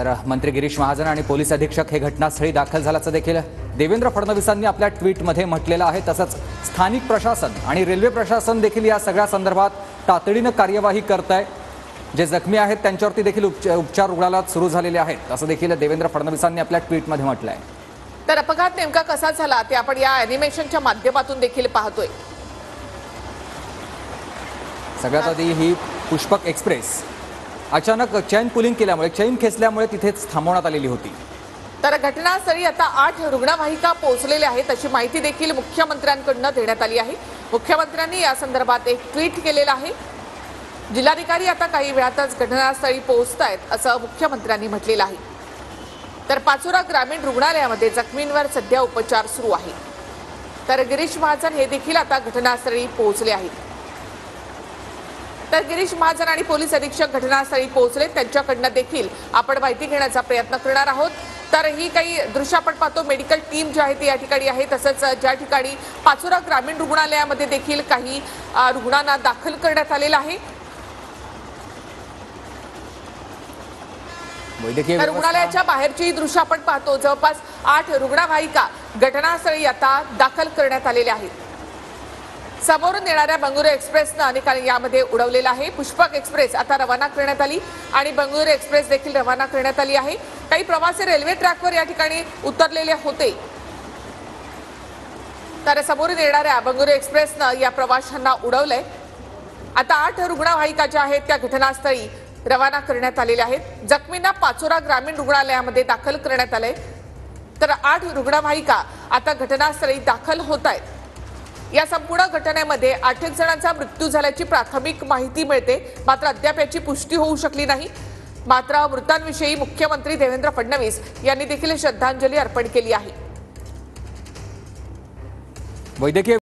तर मंत्री गिरीश महाजन आणि पोलीस अधीक्षक हे घटनास्थळी दाखल झाल्याचं देखील देवेंद्र फडणवीसांनी आपल्या ट्विटमध्ये म्हटलेलं आहे। तसंच स्थानिक प्रशासन आणि रेल्वे प्रशासन देखील या सगळ्या संदर्भात तातडीनं कार्यवाही करत आहे। जे जखमी आहेत त्यांच्यावरती देखील उपचार रुग्णालयात सुरू झालेले आहेत असं देखील देवेंद्र फडणवीसांनी आपल्या ट्विटमध्ये म्हटलं आहे। तर अपघात नेमका कसा झाला ते आपण या ॲनिमेशनच्या माध्यमातून देखील पाहतोय। सगळ्यात आधी ही पुष्पक एक्सप्रेस अचानक चैन पुलिंग केल्यामुळे चैन खेचल्यामुळे तिथेच थांबवण्यात आलेली होती। तर घटनास्थळी आता 8 रुग्णवाहिका पोहोचलेल्या आहेत अशी माहिती देखील मुख्यमंत्र्यांकडून देण्यात आली आहे। मुख्यमंत्र्यांनी या संदर्भात एक ट्विट केलेलं आहे। जिल्हाधिकारी आता काही वेळातच घटनास्थळी पोहोचतायत असं मुख्यमंत्र्यांनी म्हटलेलं आहे। तर पाचोरा ग्रामीण रुग्णालयामध्ये जखमींवर सध्या उपचार सुरू आहेत। तर गिरीश महाजन हे देखील आता घटनास्थळी पोहोचले आहेत। तर गिरीश महाजन आणि पोलीस अधीक्षक घटनास्थळी पोहोचले, त्यांच्याकडून देखील आपण माहिती घेण्याचा प्रयत्न करणार आहोत। तर ही काही दृश्य आपण पाहतो, मेडिकल टीम जी आहे ती या ठिकाणी आहे। तसंच ज्या ठिकाणी पाचोरा ग्रामीण रुग्णालयामध्ये देखील काही रुग्णांना दाखल करण्यात आलेलं आहे। रुग्णालयाच्या बाहेरची ही दृश्य आपण पाहतो, जवळपास 8 रुग्णवाहिका घटनास्थळी आता दाखल करण्यात आलेल्या आहेत। समोरून येणाऱ्या बंगळुरू एक्सप्रेसनं अनेकांनी यामध्ये उडवलेलं आहे। पुष्पक एक्सप्रेस आता रवाना करण्यात आली आणि बंगळुरू एक्सप्रेस देखील रवाना करण्यात आली आहे। काही प्रवासी रेल्वे ट्रॅकवर या ठिकाणी उतरलेले होते। तर समोरून येणाऱ्या बंगळुरू एक्सप्रेसनं या प्रवाशांना उडवलंय। आता 8 रुग्णवाहिका ज्या आहेत त्या घटनास्थळी रवाना करण्यात आलेल्या आहेत। जखमींना पाचोरा ग्रामीण रुग्णालयामध्ये दाखल करण्यात आलंय। तर 8 रुग्णवाहिका आता घटनास्थळी दाखल होत आहेत। या संपूर्ण घटनेमध्ये 8 जणांचा मृत्यू झाल्याची प्राथमिक माहिती मिळते, मात्र अद्याप याची पुष्टी होऊ शकली नाही। मात्र मृतांविषयी मुख्यमंत्री देवेंद्र फडणवीस यांनी देखील श्रद्धांजली अर्पण केली आहे। वैद्यकीय